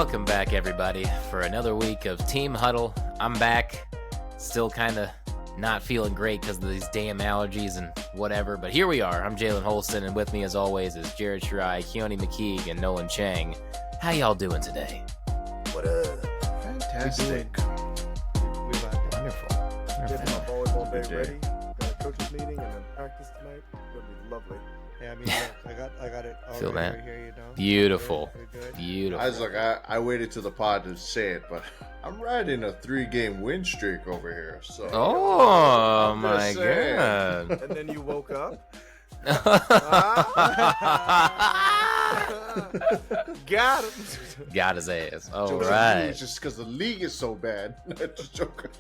Welcome back, everybody, for another week of Team Huddle. I'm back, still kind of not feeling great because of these damn allergies and whatever, but here we are. I'm Jalen Holston, and with me, as always, is Jared Shirai, Keone McKeague, and Nolan Chang. How y'all doing today? What up? Fantastic. Wonderful. Getting my volleyball day ready. Got a coaches meeting and then practice tonight. It'll be lovely. Yeah, I mean, look, I got it all Feel right that? here, you know. Beautiful. Good. Beautiful. I was like, I waited to the pod to say it, but I'm riding a 3-game win streak over here. So Oh, I'm my just saying. God. And then you woke up. Got him. Got his ass. All Joke's on you, right. it's just because the league is so bad. Just joking.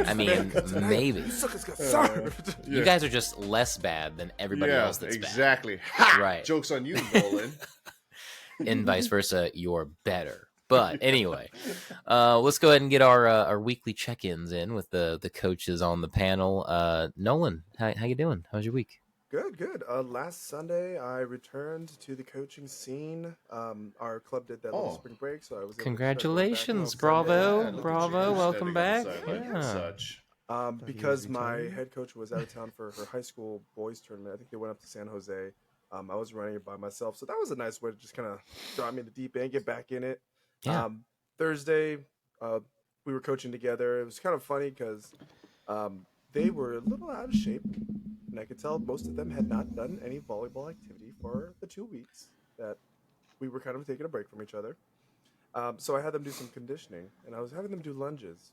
I mean, maybe. You suckers got served. You guys are just less bad than everybody else that's exactly. Ha! Right. Joke's on you, Nolan. bad. And vice versa, you're better. But anyway, let's go ahead and get our weekly check-ins in with the coaches on the panel. Nolan, how you doing? How's your week? Good. Last Sunday, I returned to the coaching scene. Our club did that little spring break, so I was able to Congratulations, start going back on Sunday. bravo, welcome back. And Yeah. such. Because he's my retiring? head coach was out of town for her high school boys tournament. I think they went up to San Jose. I was running it by myself, so that was a nice way to just kind of drop me in the deep end, get back in it. Yeah. Thursday, we were coaching together. It was kind of funny because they were a little out of shape, and I could tell most of them had not done any volleyball activity for the 2 weeks that we were kind of taking a break from each other. So I had them do some conditioning, and I was having them do lunges.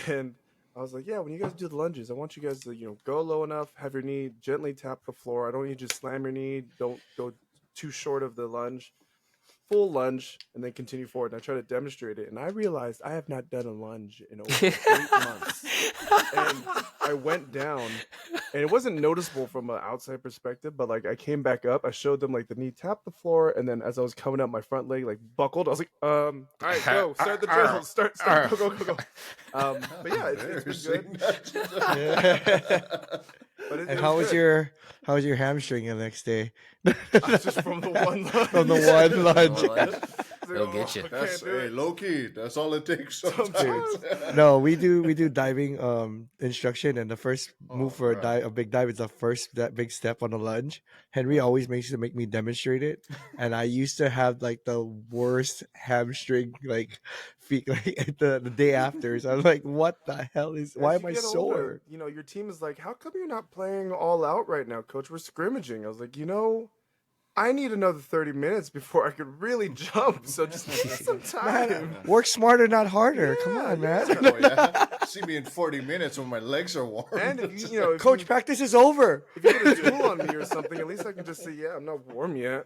And I was like, yeah, when you guys do the lunges, I want you guys to, go low enough, have your knee gently tap the floor. I don't want you to just slam your knee. Don't go too short of the lunge. Full lunge, and then continue forward. And I try to demonstrate it, and I realized I have not done a lunge in over 8 months. And I went down, and it wasn't noticeable from an outside perspective, but I came back up. I showed them the knee tapped the floor, and then as I was coming up, my front leg buckled. I was like, all right, go, start the drill, start, go. But yeah, it's been good. But And how was your hamstring the next day? just from the one lunge? From the one lunge. They'll get you. That's low key. That's all it takes. Sometimes. No, we do diving instruction, and the first move for a big dive is that big step on the lunge. Henry always makes to make me demonstrate it, and I used to have the worst hamstring feet the day after. So I was like, what the hell why am I sore? Older, your team is like, how come you're not playing all out right now, coach? We're scrimmaging. I was like, I need another 30 minutes before I could really jump. So just give me some time. Work smarter, not harder. Come on, man. Oh, yeah. See me in 40 minutes when my legs are warm. And if if Coach, practice is over. If you go to school on me or something, at least I can just say, yeah, I'm not warm yet.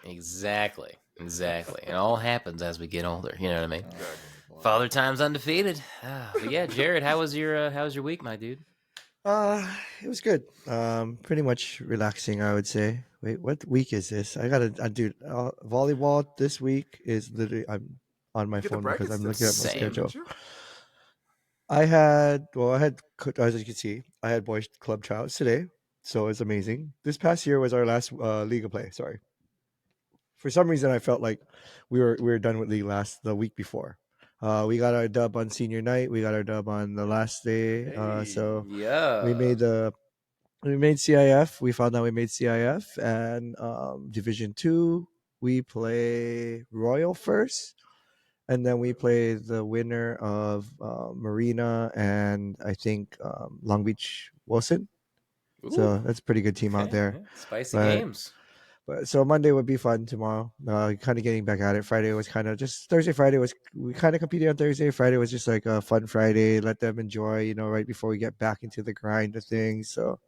Exactly. It all happens as we get older. You know what I mean? Father time's undefeated. But yeah, Jared, how was your week, my dude? It was good. Pretty much relaxing, I would say. Wait, what week is this? I do volleyball this week is literally I'm on my phone because I'm looking at my schedule. As you can see, I had boys club tryouts today, so it's amazing. This past year was our last league of play. Sorry. For some reason, I felt like we were done with league the week before. We got our dub on senior night. We got our dub on the last day. So yeah, we made CIF. We found out we made CIF, and Division 2. We play Royal first, and then we play the winner of Marina and I think Long Beach Wilson. Ooh. So that's a pretty good team out there. Yeah. Spicy games. So Monday would be fun tomorrow. Kind of getting back at it. Friday was kind of just Thursday. We kind of competed on Thursday. Friday was just like a fun Friday. Let them enjoy, right before we get back into the grind of things. So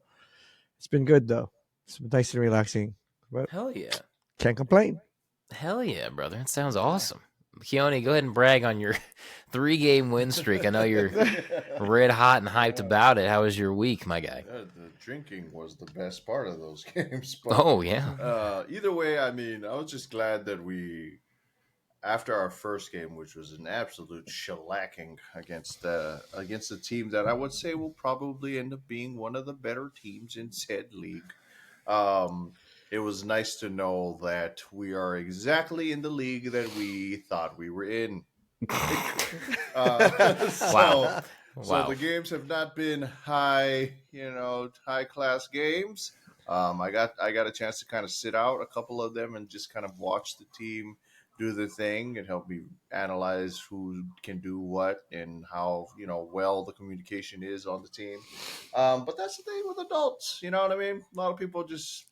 it's been good though. It's been nice and relaxing. But Hell yeah. Can't complain. Hell yeah, brother. It sounds awesome. Keone, go ahead and brag on your 3-game win streak. I know you're red hot and hyped about it. How was your week, my guy? The drinking was the best part of those games. But, oh, yeah. Either way, I was just glad that after our first game, which was an absolute shellacking against a team that I would say will probably end up being one of the better teams in said league. it was nice to know that we are exactly in the league that we thought we were in. So Wow. the games have not been high class games. I got a chance to kind of sit out a couple of them and just kind of watch the team do the thing and help me analyze who can do what and how well the communication is on the team. But that's the thing with adults, you know what I mean? A lot of people just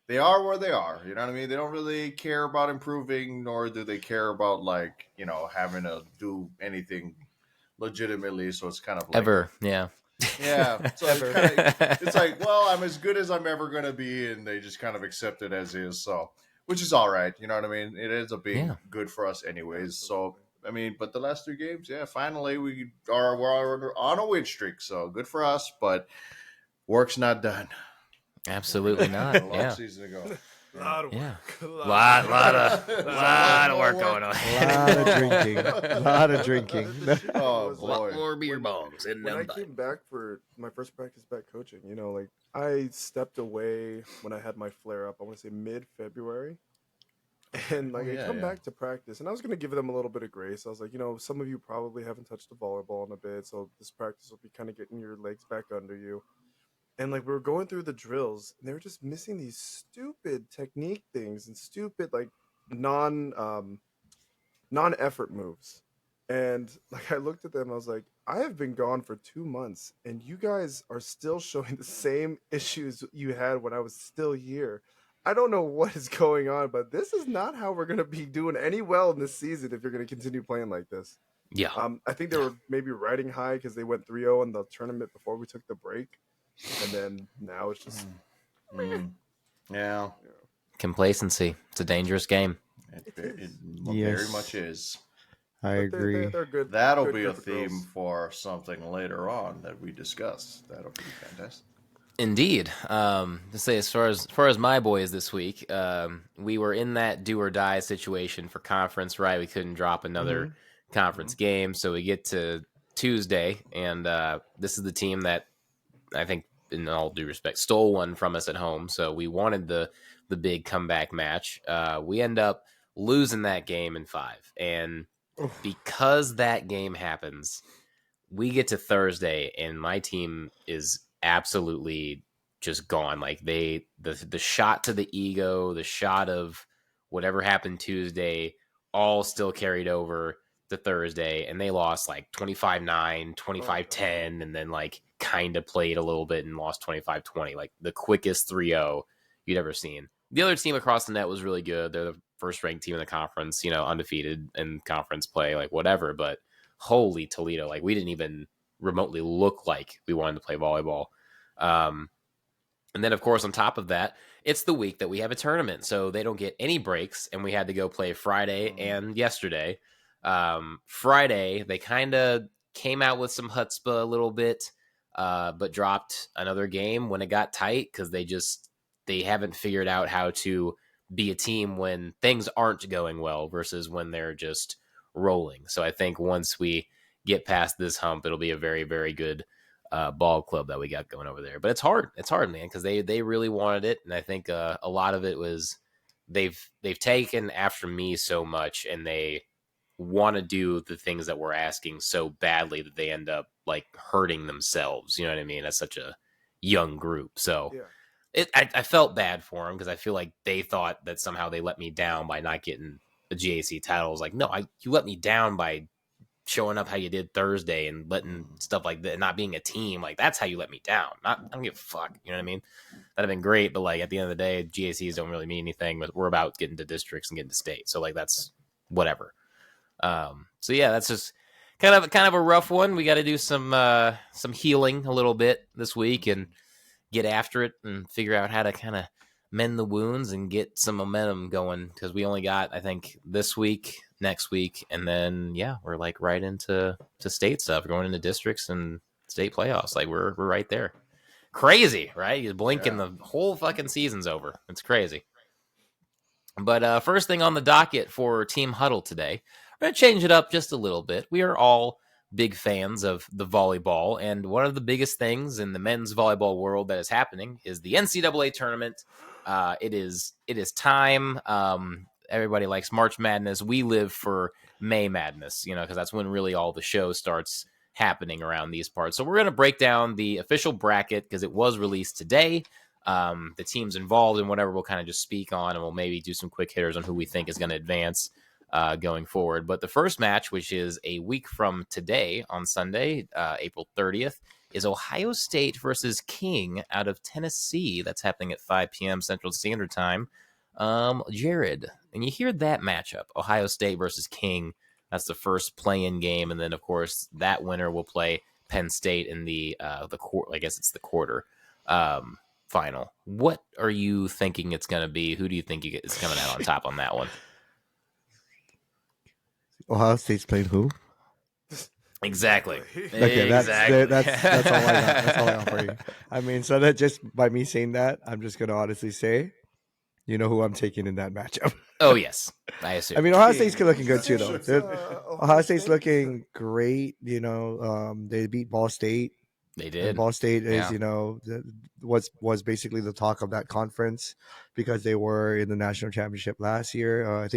they are where they are, you know what I mean? They don't really care about improving, nor do they care about having to do anything legitimately. So it's kind of like Ever, yeah. Yeah, so it's like, well, I'm as good as I'm ever gonna be, and they just kind of accept it as is. So, which is all right, you know what I mean? It ends up being good for us, anyways. So, I mean, but the last 3 games, yeah, finally we're on a win streak. So good for us, but work's not done. Absolutely not. A long Yeah. season ago. A lot of work. Yeah. Lot of work going on. A lot of drinking. Oh A boy. lot more beer bongs. When I came back for my first practice back coaching, like I stepped away when I had my flare up. I want to say mid-February, and like I come back to practice, and I was gonna give them a little bit of grace. I was like, some of you probably haven't touched the volleyball in a bit, so this practice will be kind of getting your legs back under you. And like we were going through the drills, and they were just missing these stupid technique things and stupid like non-effort moves. And like I looked at them, I was like, I have been gone for 2 months, and you guys are still showing the same issues you had when I was still here. I don't know what is going on, but this is not how we're going to be doing any well in this season if you're going to continue playing like this. Yeah. I think they were maybe riding high because they went 3-0 in the tournament before we took the break. And then now it's just Yeah. Complacency. It's a dangerous game. It very much is. I agree. They're good. That'll good be a group of theme girls. for something later on that we discuss. That'll be fantastic. Indeed. To say as far as my boys this week, we were in that do or die situation for conference, right? We couldn't drop another conference game, so we get to Tuesday, and this is the team that I think, in all due respect, stole one from us at home. So we wanted the big comeback match. We end up losing that game in 5, and because that game happens, we get to Thursday, and my team is absolutely just gone. Like the shot to the ego, the shot of whatever happened Tuesday, all still carried over to Thursday, and they lost like 25-9, 25-10, and then like kind of played a little bit and lost 25-20, like the quickest 3-0 you'd ever seen. The other team across the net was really good. They're the first ranked team in the conference, undefeated in conference play, like whatever, but holy Toledo, like we didn't even remotely look like we wanted to play volleyball. And then, of course, on top of that, it's the week that we have a tournament, so they don't get any breaks, and we had to go play Friday and yesterday. Friday, they kind of came out with some chutzpah a little bit, but dropped another game when it got tight because they haven't figured out how to be a team when things aren't going well versus when they're just rolling. So I think once we get past this hump, it'll be a very, very good ball club that we got going over there. But it's hard, man, because they really wanted it, and I think a lot of it was they've taken after me so much, and they want to do the things that we're asking so badly that they end up like hurting themselves. You know what I mean? As such a young group, so. Yeah. I felt bad for them because I feel like they thought that somehow they let me down by not getting a GAC title. I was like, no, you let me down by showing up how you did Thursday and letting stuff like that, not being a team. Like, that's how you let me down. I don't give a fuck. You know what I mean? That'd have been great, but like at the end of the day, GACs don't really mean anything. But we're about getting to districts and getting to state, so like that's whatever. So yeah, that's just kind of a rough one. We got to do some healing a little bit this week and get after it and figure out how to kind of mend the wounds and get some momentum going, because we only got, I think, this week, next week, and then we're like right into state stuff, going into districts and state playoffs. Like we're right there. Crazy, right? You blink and the whole fucking season's over. It's crazy. But first thing on the docket for Team Huddle today, we're going to change it up just a little bit. We are all big fans of the volleyball, and one of the biggest things in the men's volleyball world that is happening is the NCAA tournament. It is time. Everybody likes March Madness. We live for May Madness, because that's when really all the show starts happening around these parts. So we're going to break down the official bracket because it was released today. The teams involved and whatever we'll kind of just speak on, and we'll maybe do some quick hitters on who we think is going to advance going forward. But the first match, which is a week from today on Sunday, April 30th, is Ohio State versus King out of Tennessee. That's happening at 5 p.m. Central Standard Time. Jared, and you hear that matchup, Ohio State versus King. That's the first play-in game, and then of course that winner will play Penn State in the I guess it's the quarter final. What are you thinking it's going to be? Who do you think is coming out on top on that one? Ohio State's playing who? Exactly. Okay, that's all I got. That's all I got for you. I mean, so that just by me saying that, I'm just going to honestly say, you know who I'm taking in that matchup. Oh, yes. I assume. I mean, Ohio State's looking good too, though. Ohio State's looking great. They beat Ball State. They did. And Ball State is, was basically the talk of that conference because they were in the national championship last year.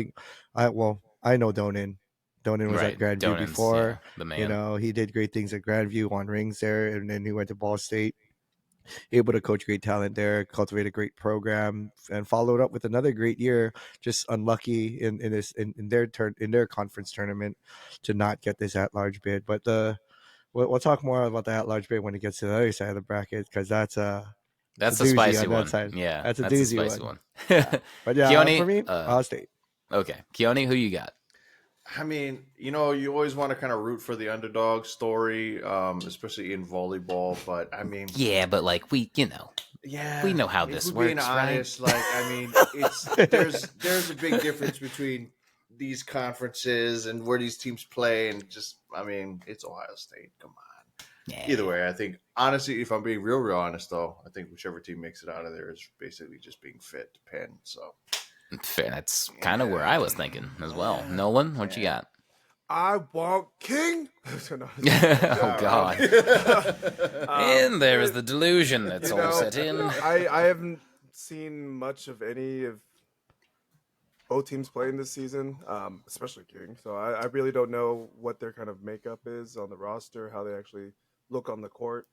I know Donan. Donan was at Grandview before. The man. He did great things at Grandview, won rings there, and then he went to Ball State. Able to coach great talent there, cultivate a great program, and followed up with another great year. Just unlucky in their conference tournament to not get this at-large bid. But we'll talk more about the at-large bid when it gets to the other side of the bracket because that's a spicy one. Side. Yeah, that's a doozy one. Yeah. But yeah, Keone, for me, Ohio State. Okay, Keone, who you got? I mean, you always want to kind of root for the underdog story, especially in volleyball. But I mean, yeah, but we know how this works. Being honest, right? there's a big difference between these conferences and where these teams play, and it's Ohio State. Come on. Yeah. Either way, I think honestly, if I'm being real honest, though, I think whichever team makes it out of there is basically just being fit to Penn. So. Fair. That's kind of where I was thinking as well. Nolan, what you got? I want King. Oh God! And there is the delusion that's all set in. I haven't seen much of any of both teams playing this season, especially King. So I really don't know what their kind of makeup is on the roster, how they actually look on the court.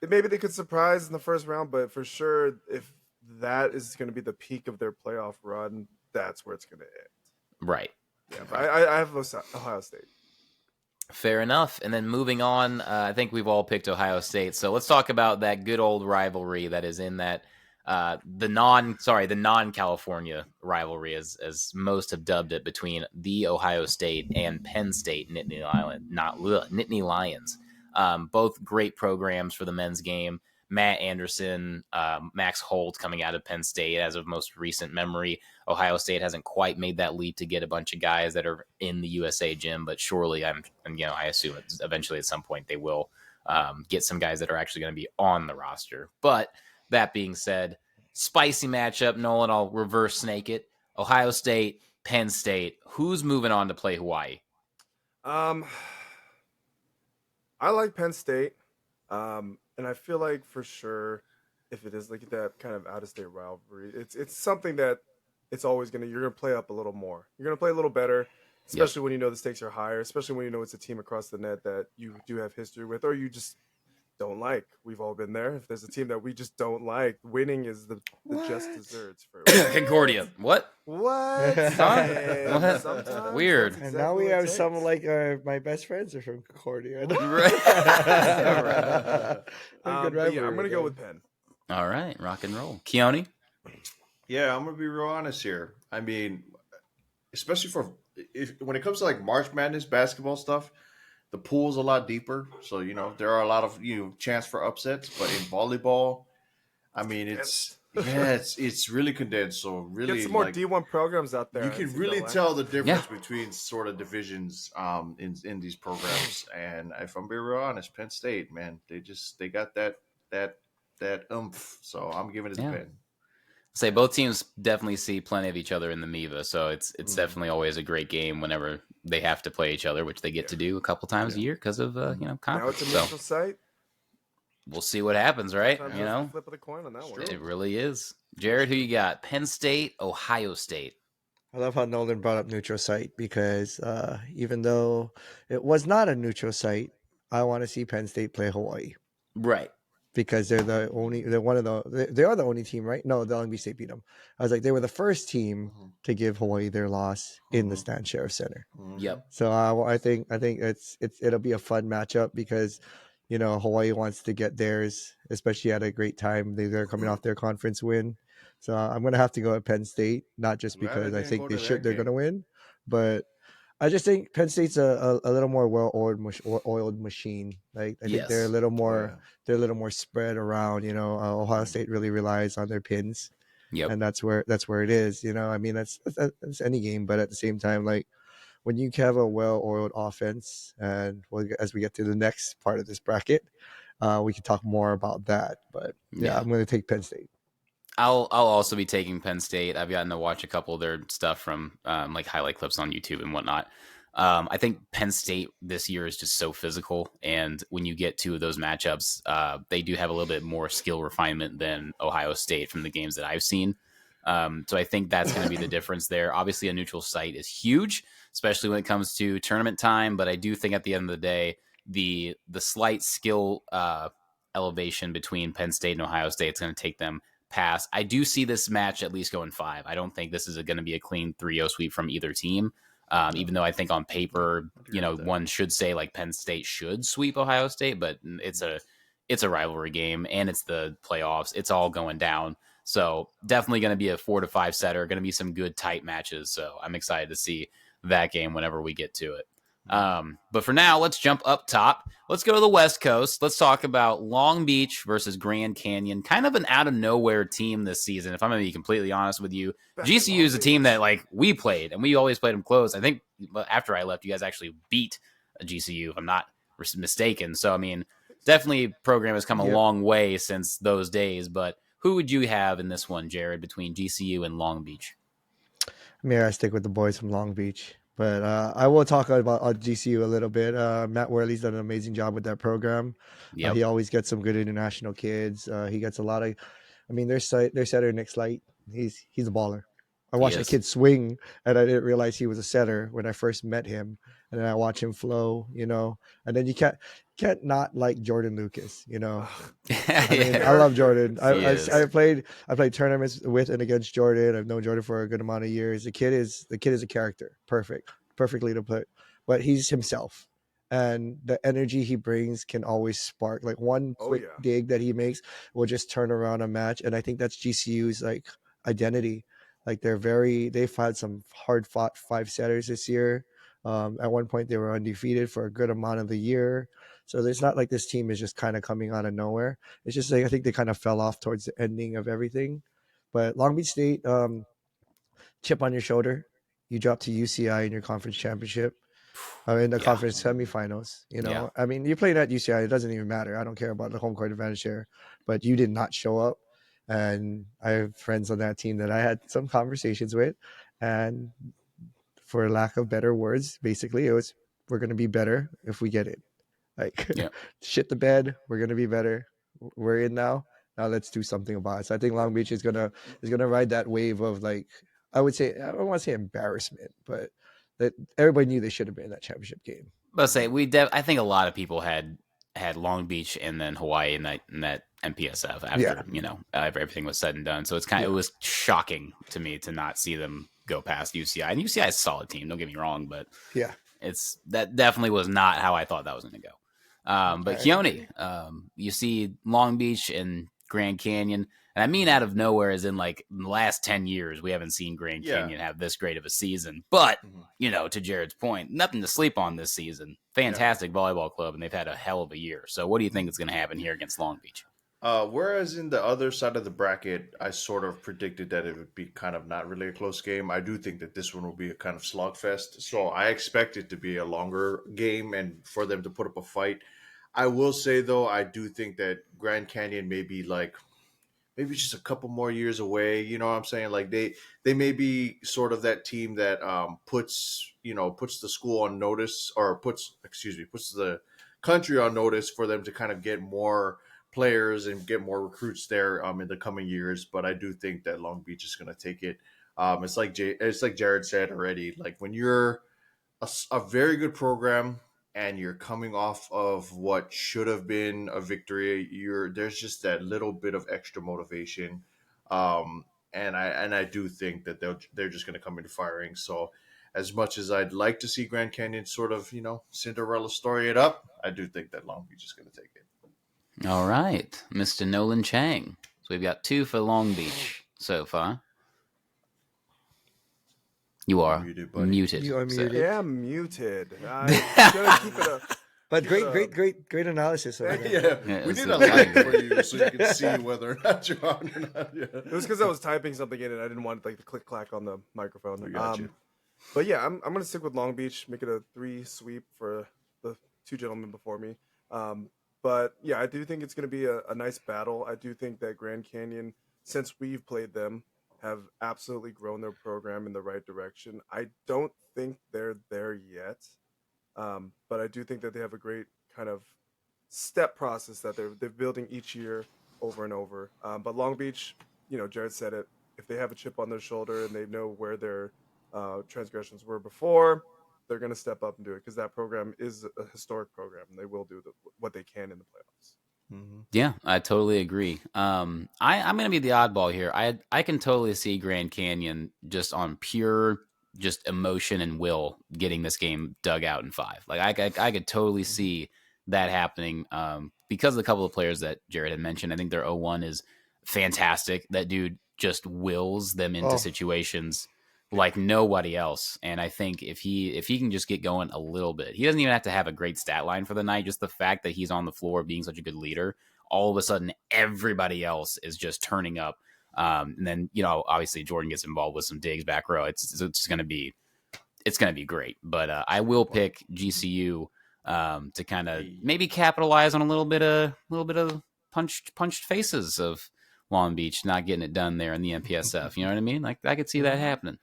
Maybe they could surprise in the first round, but for sure, if that is going to be the peak of their playoff run, that's where it's going to end. Right. Yeah, I have Ohio State. Fair enough. And then moving on, I think we've all picked Ohio State. So let's talk about that good old rivalry that is in that the non-California rivalry, as most have dubbed it, between the Ohio State and Penn State Nittany Lions. Both great programs for the men's game. Matt Anderson, Max Holt coming out of Penn State as of most recent memory. Ohio State hasn't quite made that leap to get a bunch of guys that are in the USA gym, but surely I assume eventually at some point they will get some guys that are actually going to be on the roster. But that being said, spicy matchup. Nolan, I'll reverse snake it. Ohio State, Penn State. Who's moving on to play Hawaii? I like Penn State. And I feel like for sure, if it is like that kind of out-of-state rivalry, it's something that you're gonna play up a little more. You're gonna play a little better, especially when you know the stakes are higher. Especially when you know it's a team across the net that you do have history with, or you just don't like. We've all been there. If there's a team that we just don't like, winning is the just desserts for Concordia. What? Sometimes weird. And now we have some like my best friends are from Concordia. Right. I'm gonna go with Penn. All right, rock and roll. Keone? Yeah, I'm gonna be real honest here. I mean, especially when it comes to like March Madness basketball stuff, the pool's a lot deeper, so there are a lot of chance for upsets. But in volleyball, I mean, it's really condensed. So really, get some more D1 programs out there. You can really tell the difference between sort of divisions in these programs. And if I'm being real honest, Penn State, man, they got that oomph. So I'm giving it to Penn. Say both teams definitely see plenty of each other in the MIVA, so it's definitely always a great game whenever they have to play each other, which they get to do a couple times a year because of conference. Now it's a neutral site. we'll see what happens, right? Sometimes You it's the know, flip of the coin on that one. it really is. Jared, who you got? Penn State, Ohio State. I love how Nolan brought up neutral site because even though it was not a neutral site, I want to see Penn State play Hawaii Right. because they're the only they are the only team, right? No, the Long Beach State beat them. I was like, they were the first team to give Hawaii their loss in the Stan Sheriff Center. Yep. So I think it'll be a fun matchup because Hawaii wants to get theirs, especially at a great time. They're coming off their conference win, so I'm gonna have to go at Penn State, not just Glad I because I didn't think go they to should that they're game. gonna win, but I just think Penn State's a little more oiled machine. Like I think they're a Yes. little more they're a little more spread around. Ohio State really relies on their pins, Yep. and that's where it is. I mean that's any game, but at the same time, like when you have a well-oiled offense, and as we get to the next part of this bracket, we can talk more about that. But yeah. I'm going to take Penn State. I'll also be taking Penn State. I've gotten to watch a couple of their stuff from like highlight clips on YouTube and whatnot. I think Penn State this year is just so physical, and when you get to those matchups, they do have a little bit more skill refinement than Ohio State from the games that I've seen. So I think that's going to be the difference there. Obviously, a neutral site is huge, especially when it comes to tournament time. But I do think at the end of the day, the slight skill elevation between Penn State and Ohio State is going to take them past. I do see this match at least going 5. I don't think this is going to be a clean 3-0 sweep from either team. Even though I think on paper, one should say like Penn State should sweep Ohio State, but it's a rivalry game and it's the playoffs. It's all going down. So definitely going to be a 4 to 5 setter, going to be some good tight matches. So I'm excited to see that game whenever we get to it. But for now, let's jump up top. Let's go to the West Coast. Let's talk about Long Beach versus Grand Canyon. Kind of an out of nowhere team this season, if I'm going to be completely honest with you. GCU is a team that like we played, and we always played them close. I think after I left, you guys actually beat a GCU, if I'm not mistaken. So, I mean, definitely program has come a long way since those days. But who would you have in this one, Jared, between GCU and Long Beach? I stick with the boys from Long Beach. But I will talk about GCU a little bit. Matt Worley's done an amazing job with that program. Yep. He always gets some good international kids. He gets a lot of, their setter Nick Slight. He's a baller. I watched a kid swing, and I didn't realize he was a setter when I first met him. And then I watch him flow, and then you can't not like Jordan Lucas, I love Jordan. I played tournaments with and against Jordan. I've known Jordan for a good amount of years. The kid is a character, perfectly to put, but he's himself, and the energy he brings can always spark. Like one quick dig that he makes will just turn around a match, and I think that's GCU's like identity. Like they've had some hard fought 5 setters this year. At one point they were undefeated for a good amount of the year. So it's not like this team is just kind of coming out of nowhere. It's just like I think they kind of fell off towards the ending of everything. But Long Beach State, chip on your shoulder. You dropped to UCI in your conference championship. In the conference semifinals. I mean, you're playing at UCI. It doesn't even matter. I don't care about the home court advantage there. But you did not show up. And I have friends on that team that I had some conversations with. And for lack of better words, basically, it was, we're going to be better if we get it. Like, shit the bed. We're going to be better. We're in now. Now let's do something about it. So I think Long Beach is gonna ride that wave of, like, I would say, I don't want to say embarrassment, but that everybody knew they should have been in that championship game. Let's say I think a lot of people had Long Beach and then Hawaii in that MPSF after everything was said and done. So it's it was shocking to me to not see them go past UCI. And UCI is a solid team, don't get me wrong, but that definitely was not how I thought that was going to go. But Keone, you see Long Beach and Grand Canyon, and I mean out of nowhere, as in like in the last 10 years, we haven't seen Grand Canyon have this great of a season. But, to Jared's point, nothing to sleep on this season. Fantastic volleyball club, and they've had a hell of a year. So what do you think is going to happen here against Long Beach? Whereas in the other side of the bracket, I sort of predicted that it would be kind of not really a close game. I do think that this one will be a kind of slugfest. So I expect it to be a longer game and for them to put up a fight. I will say, though, I do think that Grand Canyon may be like maybe just a couple more years away. You know what I'm saying? Like they may be sort of that team that puts the school on notice, or puts the country on notice for them to kind of get more players and get more recruits there in the coming years. But I do think that Long Beach is going to take it. It's like Jared said already. Like when you're a very good program and you're coming off of what should have been a victory, there's just that little bit of extra motivation. And I do think that they're just going to come into firing. So as much as I'd like to see Grand Canyon sort of, Cinderella story it up, I do think that Long Beach is going to take it. All right, Mr. Nolan Chang. So we've got 2 for Long Beach so far. You are muted. You are muted. I am muted. I'm gonna keep it up. But great analysis. Yeah, we did a like for you so you can see whether or not you're on or not. Yeah. It was because I was typing something in and I didn't want like the click clack on the microphone. I got you. But yeah, I'm gonna stick with Long Beach, make it a 3 sweep for the 2 gentlemen before me. But yeah, I do think it's gonna be a nice battle. I do think that Grand Canyon, since we've played them, have absolutely grown their program in the right direction. I don't think they're there yet. But I do think that they have a great kind of step process that they're building each year over and over. But Long Beach, Jared said it, if they have a chip on their shoulder and they know where their transgressions were before, they're going to step up and do it because that program is a historic program and they will do what they can in the playoffs. Mm-hmm. Yeah, I totally agree. I'm going to be the oddball here. I can totally see Grand Canyon just on pure just emotion and will getting this game dug out in 5. Like I could totally see that happening because of a couple of players that Jared had mentioned. I think their 0-1 is fantastic. That dude just wills them into situations like nobody else. And I think if he can just get going a little bit, he doesn't even have to have a great stat line for the night. Just the fact that he's on the floor being such a good leader, all of a sudden everybody else is just turning up. And then, obviously Jordan gets involved with some digs back row. It's going to be great, but I will pick GCU to kind of maybe capitalize on a little bit of punched faces of Long Beach not getting it done there in the MPSF. You know what I mean? Like I could see that happening.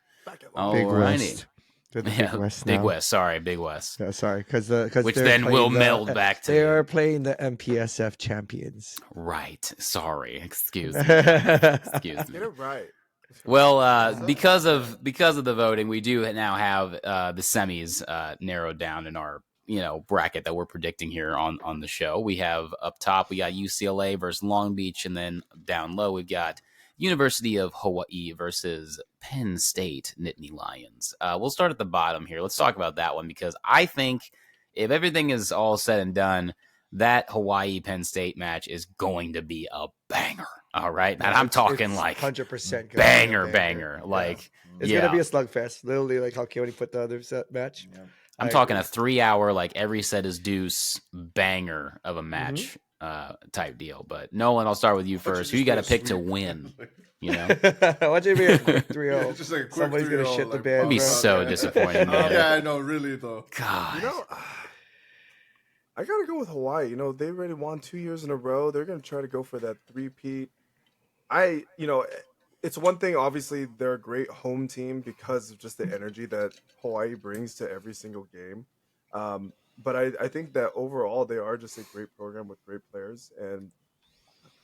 Big West. Big West. Big West. Sorry, Big West. Yeah, sorry, because which then will meld back to. They are playing the MPSF champions. Right. Sorry. Excuse me. Excuse me. Get it right. Well, because of the voting, we do now have the semis narrowed down in our bracket that we're predicting here on the show. We have up top we got UCLA versus Long Beach, and then down low we've got University of Hawaii versus Penn State Nittany Lions. We'll start at the bottom here. Let's talk about that one because I think if everything is all said and done, that Hawaii Penn State match is going to be a banger. All right, and I'm talking like 100% banger. Like it's gonna be a slugfest, literally, like how Keone put the other set match. Yeah. I'm talking a 3-hour, like every set is deuce banger of a match. Type deal. But Nolan, I'll start with you first. Who you got to pick to win? Watch it be a quick 3-0. Just like a quick Somebody's gonna shit the bed. It'd be so disappointing. Man. Yeah, I know, really though. God, I gotta go with Hawaii. They already won 2 years in a row. They're gonna try to go for that three-peat. It's one thing. Obviously, they're a great home team because of just the energy that Hawaii brings to every single game. But I think that overall they are just a great program with great players. And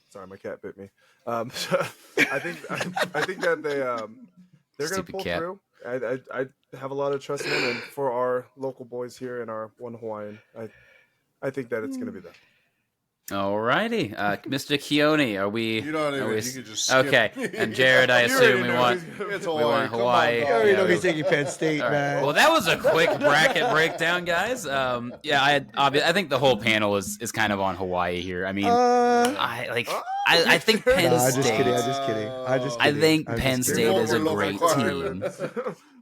sorry, my cat bit me. I think that they're going to pull through. I have a lot of trust in them, and for our local boys here and our one Hawaiian, I think that it's going to be them. All righty, Mr. Keone, are we? You know what I mean? You can just skip. Okay, and Jared, I assume we want Hawaii. You already know he's taking Penn State, man. Well, that was a quick bracket breakdown, guys. I think the whole panel is kind of on Hawaii here. I mean, I think Penn State. I'm just kidding. I think Penn State is a great team.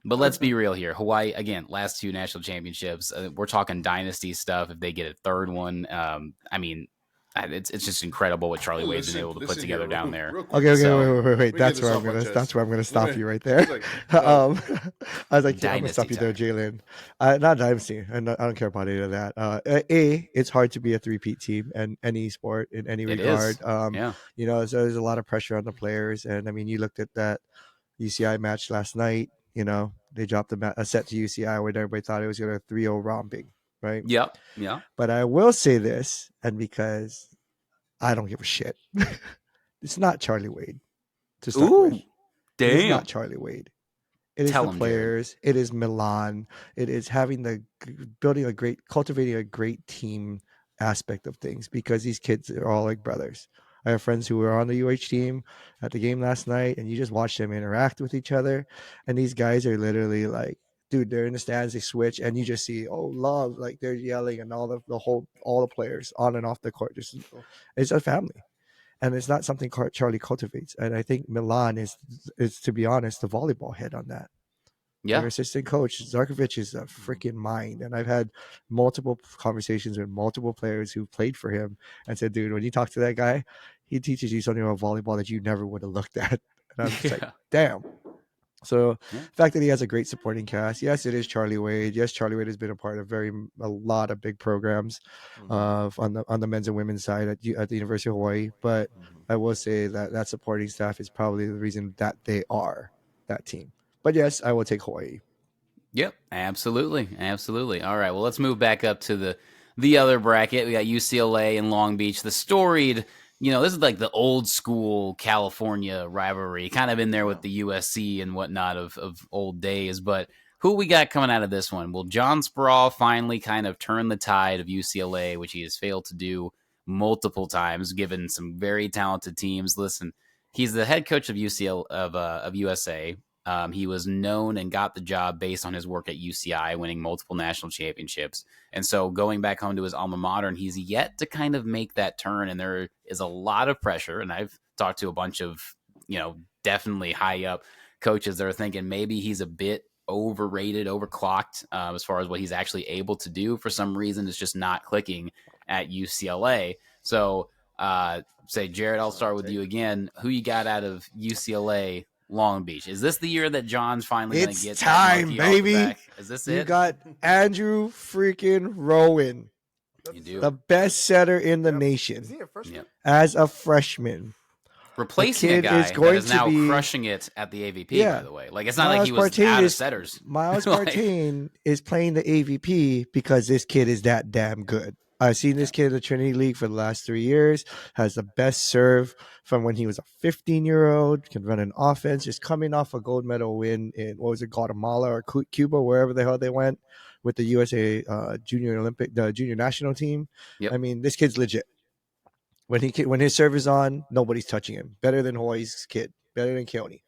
But let's be real here. Hawaii, again, last 2 national championships. We're talking dynasty stuff. If they get a third one, it's just incredible what Charlie Wade's been able to put together down there. Okay, wait. That's where I'm gonna stop you right there. I was like, I'm gonna stop you there, Jalen. Not dynasty. I don't care about any of that. It's hard to be a three-peat team in any sport in any regard. So there's a lot of pressure on the players, and I mean, you looked at that UCI match last night. They dropped a set to UCI where everybody thought it was going to 3-0 romping, right? Yeah. But I will say this, and because I don't give a shit. It's not Charlie Wade to start with. It is not Charlie Wade. It is Tell the him, Jared. players. It is Milan. It is cultivating a great team aspect of things, because these kids are all like brothers. I have friends who were on the UH team at the game last night, and you just watch them interact with each other. And these guys are literally like, dude, they're in the stands, they switch, and you just see, oh, love, like they're yelling, and all the players on and off the court. It's a family. And it's not something Charlie cultivates. And I think Milan is, to be honest, the volleyball head on that. Their assistant coach, Zarkovic, is a freaking mind. And I've had multiple conversations with multiple players who played for him and said, dude, when you talk to that guy, he teaches you something about volleyball that you never would have looked at. And I'm just like, damn. So the fact that he has a great supporting cast, yes, it is Charlie Wade. Yes, Charlie Wade has been a part of a lot of big programs on the men's and women's side at the University of Hawaii. But I will say that supporting staff is probably the reason that they are that team. But yes, I will take Hawaii. Yep, absolutely. All right, well, let's move back up to the other bracket. We got UCLA and Long Beach, the storied. This is like the old school California rivalry, kind of in there with the USC and whatnot of old days. But who we got coming out of this one? Well, John Sproul finally kind of turned the tide of UCLA, which he has failed to do multiple times, given some very talented teams. Listen, he's the head coach of of USA. He was known and got the job based on his work at UCI, winning multiple national championships. And so going back home to his alma mater, and he's yet to kind of make that turn. And there is a lot of pressure. And I've talked to a bunch of, definitely high up coaches that are thinking maybe he's a bit overrated, overclocked as far as what he's actually able to do. For some reason, it's just not clicking at UCLA. So say, Jared, I'll start with you again. Who you got out of UCLA Long Beach? Is this the year that John's finally going to get time, baby? Off the back? Is this it? You got Andrew freaking Rowan, You do. the best setter in the nation. Is he a freshman? Yep. As a freshman, Replacing a guy that is now crushing it at the AVP, by the way. Like, it's not like he was out of setters. Miles Partain is playing the AVP because this kid is that damn good. I've seen this kid in the Trinity League for the last 3 years, has the best serve from when he was a 15-year-old, can run an offense, just coming off a gold medal win in, Guatemala or Cuba, wherever the hell they went, with the USA the junior national team. Yep. I mean, this kid's legit. When his serve is on, nobody's touching him. Better than Hawaii's kid. Better than Keone.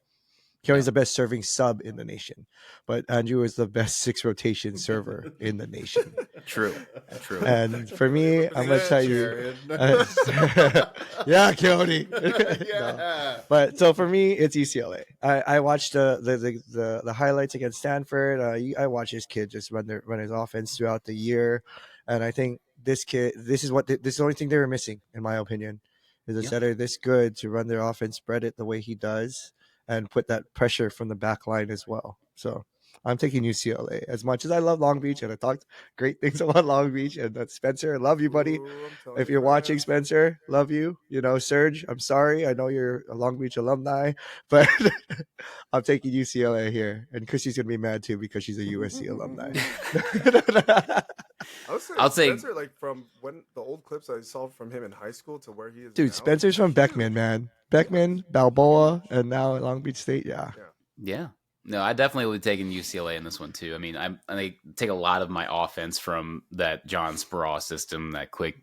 Keone's the best serving sub in the nation, but Andrew is the best 6 rotation server in the nation. True. And for me, I'm gonna tell you, yeah, Keone. No. But so for me, it's UCLA. I watched the highlights against Stanford. I watched this kid just run his offense throughout the year, and I think this kid. This is the only thing they were missing, in my opinion, is a setter this good to run their offense, spread it the way he does, and put that pressure from the back line as well. So I'm taking UCLA. As much as I love Long Beach, and I talked great things about Long Beach, and Spencer, I love you, buddy. If you're watching, Spencer, love you. Serge, I'm sorry. I know you're a Long Beach alumni, but I'm taking UCLA here. And Chrissy's going to be mad too because she's a USC alumni. I'll say Spencer, like from when the old clips I saw from him in high school to where he is. Dude, now, Spencer's from Beckman, man. Beckman, Balboa, and now at Long Beach State. Yeah. No, I definitely would be taking UCLA in this one too. I mean, I take a lot of my offense from that John Sproul system, that quick,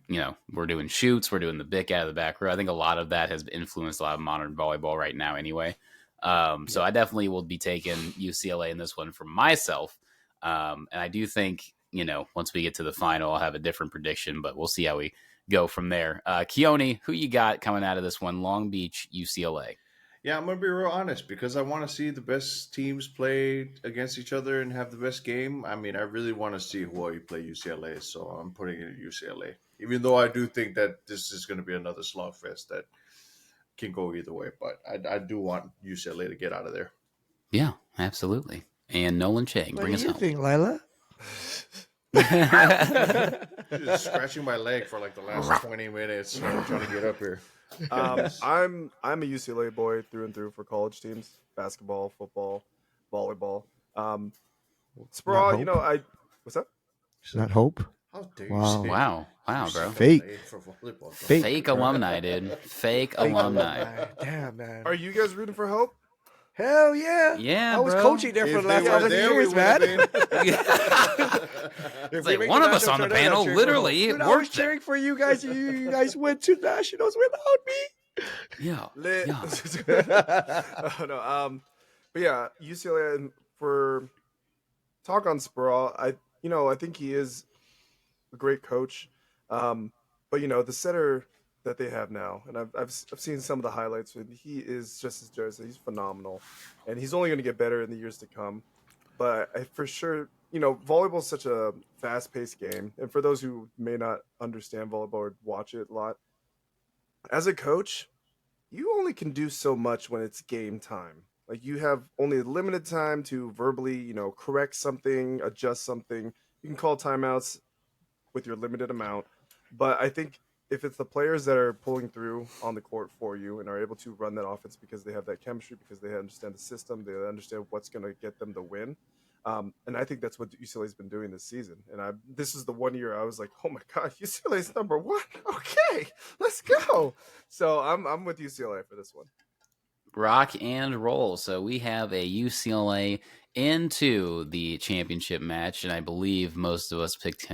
we're doing shoots, we're doing the bick out of the back row. I think a lot of that has influenced a lot of modern volleyball right now anyway. So I definitely will be taking UCLA in this one for myself. And I do think, once we get to the final, I'll have a different prediction, but we'll see how we go from there. Keone, who you got coming out of this one? Long Beach, UCLA. Yeah, I'm going to be real honest because I want to see the best teams play against each other and have the best game. I mean, I really want to see Hawaii play UCLA, so I'm putting it at UCLA. Even though I do think that this is going to be another slogfest that can go either way, but I do want UCLA to get out of there. Yeah, absolutely. And Nolan Chang, bring us home. What do you think, Lila? Just scratching my leg for like the last 20 minutes trying to get up here. I'm a UCLA boy through and through for college teams: basketball, football, volleyball. Sproul, Not Hope? what's that? Is that Hope? How dare Wow. you say Wow, you're bro. Fake. UCLA for volleyball? Fake alumni, dude. Fake alumni. Damn, man. Are you guys rooting for Hope? Hell yeah. Yeah, I was bro. coaching there for If the they last were how many there, we years, would have man. been. If It's we like make one the of us national on the tournament, panel I'm cheering for literally Hope. Dude, I was worked there. cheering for you guys. You guys went to nationals without me. Yeah. Lit. Yeah. Oh, no. But yeah, UCLA and for talk on Sproul. I think he is a great coach. But the setter that they have now, and I've seen some of the highlights, and he is just as Jared said, he's phenomenal, and he's only going to get better in the years to come. But for sure, volleyball is such a fast-paced game, and for those who may not understand volleyball or watch it a lot, as a coach, you only can do so much when it's game time. Like you have only limited time to verbally, correct something, adjust something. You can call timeouts with your limited amount. But I think if it's the players that are pulling through on the court for you and are able to run that offense because they have that chemistry, because they understand the system, they understand what's going to get them the win. And I think that's what UCLA's been doing this season. And this is the one year I was like, oh my God, UCLA's number one. Okay, let's go. So I'm with UCLA for this one. Rock and roll. So we have a UCLA into the championship match, and I believe most of us picked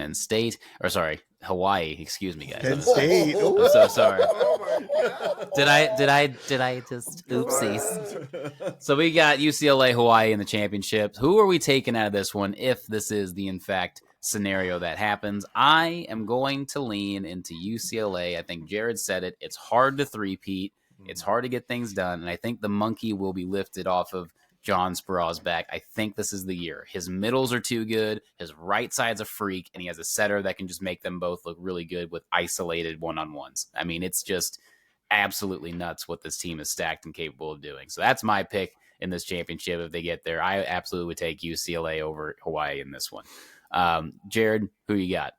Hawaii. Excuse me, guys. Penn State. I'm so sorry. Oh my God. Did I just oopsies? So we got UCLA Hawaii in the championship. Who are we taking out of this one if this is the in fact scenario that happens? I am going to lean into UCLA. I think Jared said it. It's hard to three-peat. It's hard to get things done, and I think the monkey will be lifted off of John Sproul's back. I think this is the year. His middles are too good. His right side's a freak, and he has a setter that can just make them both look really good with isolated one-on-ones. I mean, it's just absolutely nuts what this team is stacked and capable of doing. So that's my pick in this championship. If they get there, I absolutely would take UCLA over Hawaii in this one. Jared, who you got?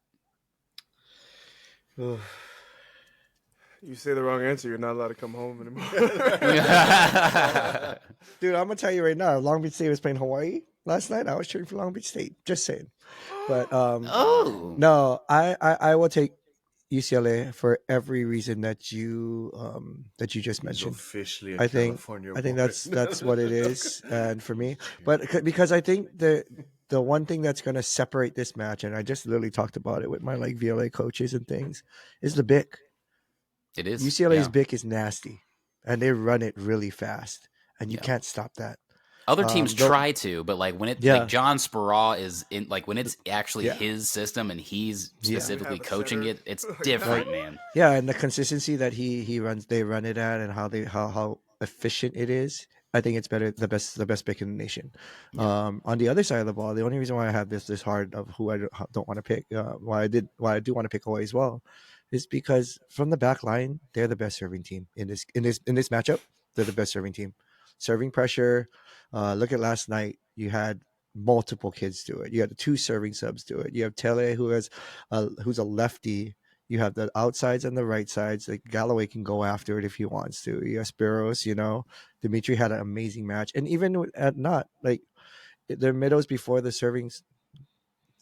You say the wrong answer, you're not allowed to come home anymore. Dude, I'm gonna tell you right now, Long Beach State was playing Hawaii last night. I was cheering for Long Beach State. Just saying. But no, I will take UCLA for every reason that you just mentioned. Officially a I think California that's what it is, and for me, but because I think the one thing that's gonna separate this match, and I just literally talked about it with my VLA coaches and things, is the BIC. It is. UCLA's BIC is nasty, and they run it really fast, and you can't stop that. Other teams try to, but like when like John Sproul is in, like when it's actually his system and he's specifically coaching it, it's different, man. Yeah, and the consistency that they run it at, and how efficient it is. I think it's better, the best pick in the nation. Yeah. On the other side of the ball, the only reason why I have this hard of who I don't want to pick, why I do want to pick Hawaii as well, is because from the back line, they're the best serving team in this matchup. They're the best serving team. Serving pressure. Look at last night. You had multiple kids do it. You had the 2 serving subs do it. You have Tele, who's a lefty. You have the outsides and the right sides. Like Galloway can go after it if he wants to. You have Spiros. Dimitri had an amazing match, and even at not like their middles before the servings.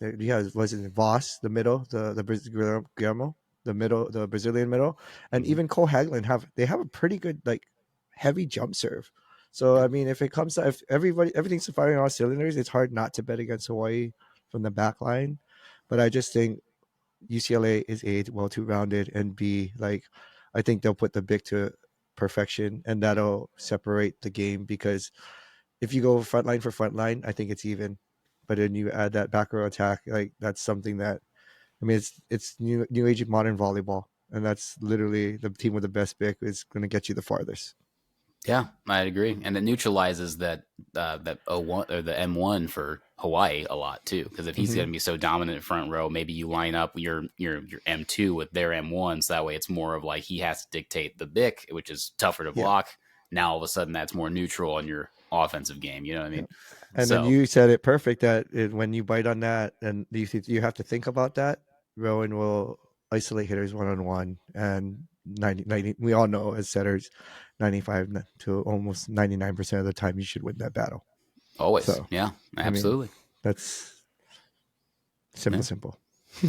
Was it Voss the middle, the Guillermo, the middle, the Brazilian middle, and even Cole Hagelin have a pretty good heavy jump serve. So I mean, if everything's firing on all cylinders, it's hard not to bet against Hawaii from the back line. But I just think UCLA is too rounded, and B, I think they'll put the BIC to perfection, and that'll separate the game, because if you go front line for front line, I think it's even. But then you add that back row attack, that's something that, I mean, it's new age modern volleyball, and that's literally the team with the best BIC is going to get you the farthest. Yeah, I agree, and it neutralizes that 01 or the M1 for Hawaii a lot too. Because if he's going to be so dominant in front row, maybe you line up your M2 with their M1, so that way it's more of like he has to dictate the BIC, which is tougher to block. Now all of a sudden that's more neutral on your offensive game. You know what I mean? And then you said it perfect that when you bite on that, and you have to think about that. Rowan will isolate hitters one-on-one, and 90, we all know as setters, 95 to almost 99% of the time you should win that battle. Always. So, Yeah, absolutely. I mean, that's simple.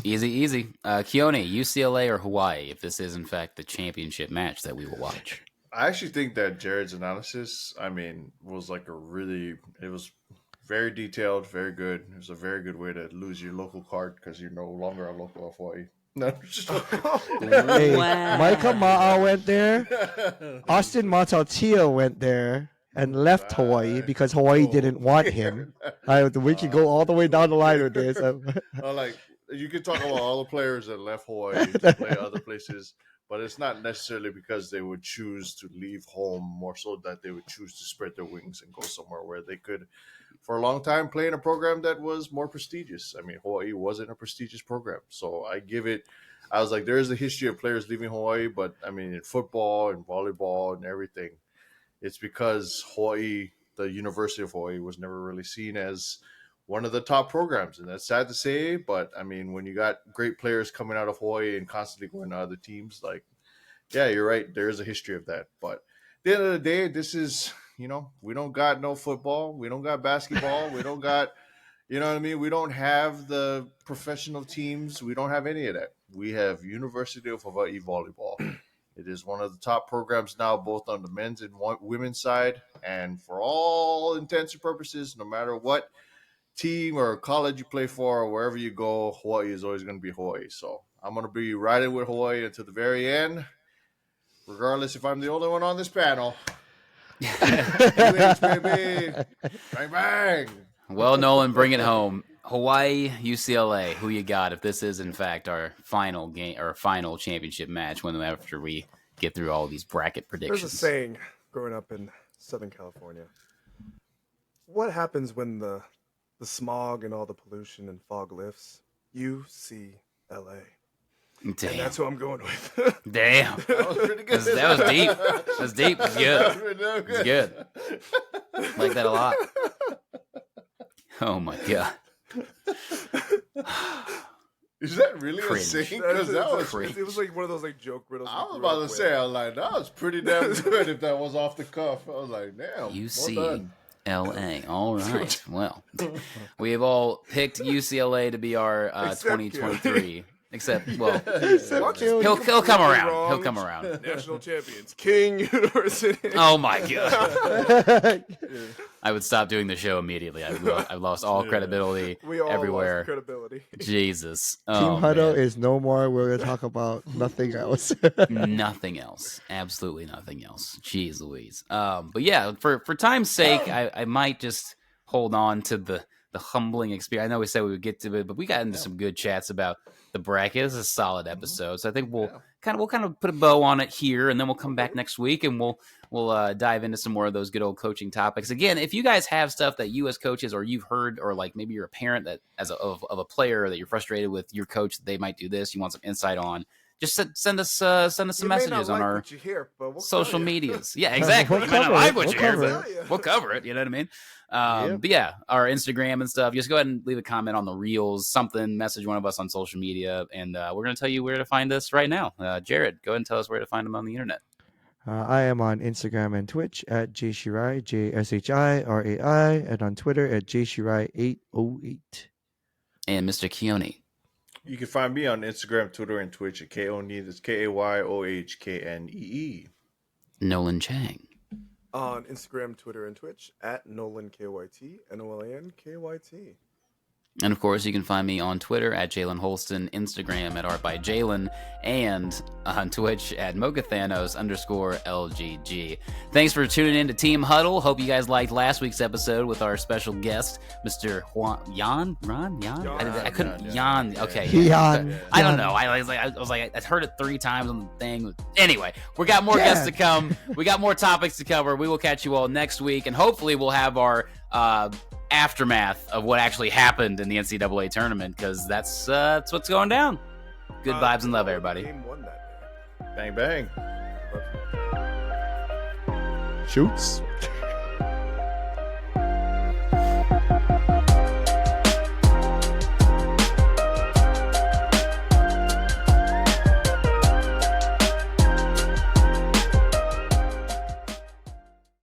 Easy. Keone, UCLA or Hawaii, if this is in fact the championship match that we will watch. I actually think that Jared's analysis, was it was very detailed, very good. It was a very good way to lose your local card because you're no longer a local of Hawaii. No, just Hey, Micah Ma'a went there. Austin Matatia went there and left Hawaii because Hawaii didn't want him. We could go all the way down the line with this. You could talk about all the players that left Hawaii to play other places, but it's not necessarily because they would choose to leave home, more so that they would choose to spread their wings and go somewhere where they could, for a long time, play in a program that was more prestigious. Hawaii wasn't a prestigious program, so I was like, there's a history of players leaving Hawaii, but in football and volleyball and everything, it's because Hawaii, the University of Hawaii, was never really seen as one of the top programs, and that's sad to say, but when you got great players coming out of Hawaii and constantly going to other teams, yeah, you're right, there is a history of that. But at the end of the day, this is, we don't got no football, we don't got basketball, we don't got, we don't have the professional teams, we don't have any of that. We have University of Hawaii Volleyball. It is one of the top programs now, both on the men's and women's side, and for all intents and purposes, no matter what team or college you play for or wherever you go, Hawaii is always going to be Hawaii. So I'm going to be riding with Hawaii until the very end, regardless if I'm the only one on this panel. UH, baby. Bang, bang. Well, Nolan, bring it home. Hawaii, UCLA, who you got if this is in fact our final game or final championship match after we get through all these bracket predictions? There's a saying growing up in Southern California. What happens when the smog and all the pollution and fog lifts? UCLA. Damn. And that's who I'm going with. Damn. That was pretty good. That was deep. That was deep. It was good. It was good. Like that a lot. Oh my God. Is that really Cringe. a saying? Because that was cringe. It was like one of those joke riddles. I was about to say, I was like, that was pretty damn good if that was off the cuff. I was like, damn. UCLA. All right. Well, we have all picked UCLA to be our 2023. Except, well, he'll come around. He'll come around. National champions, King University. Oh my God! I would stop doing the show immediately. I've lost all credibility We all everywhere. lost credibility. Jesus. Team Huddle is no more. We're going to talk about nothing else. Nothing else. Absolutely nothing else. Jeez Louise. But yeah, for time's sake, I might just hold on to the humbling experience. I know we said we would get to it, but we got into some good chats about the bracket. This is a solid episode, so I think we'll kind of put a bow on it here, and then we'll come back next week and we'll dive into some more of those good old coaching topics. Again, if you guys have stuff that you as coaches or you've heard, or like maybe you're a parent that of a player that you're frustrated with your coach that they might do this, you want some insight on, just send us some messages on our social medias. Yeah, exactly. You might not like what you hear, but we'll cover it. You know what I mean? But yeah, our Instagram and stuff. Just go ahead and leave a comment on the reels, something. Message one of us on social media, and we're going to tell you where to find us right now. Jared, go ahead and tell us where to find them on the internet. I am on Instagram and Twitch at jshirai, JSHIRAI, and on Twitter at jshirai808. And Mr. Keone. You can find me on Instagram, Twitter, and Twitch at Kayonee. That's KAYOHKNEE. Nolan Chang. On Instagram, Twitter, and Twitch at NolanKYT, NOLANKYT. And of course, you can find me on Twitter at Jalen Holston, Instagram at ArtByJalen, and on Twitch at Mogathanos_LGG. Thanks for tuning in to Team Huddle. Hope you guys liked last week's episode with our special guest, Mr. Jan. I couldn't. Jan. Okay. Jan. I don't know. I was like, I heard it 3 times on the thing. Anyway, we got more guests to come. We got more topics to cover. We will catch you all next week, and hopefully we'll have our aftermath of what actually happened in the NCAA tournament, because that's what's going down. Good vibes and love, everybody. Game won that day. Bang, bang. Shoots.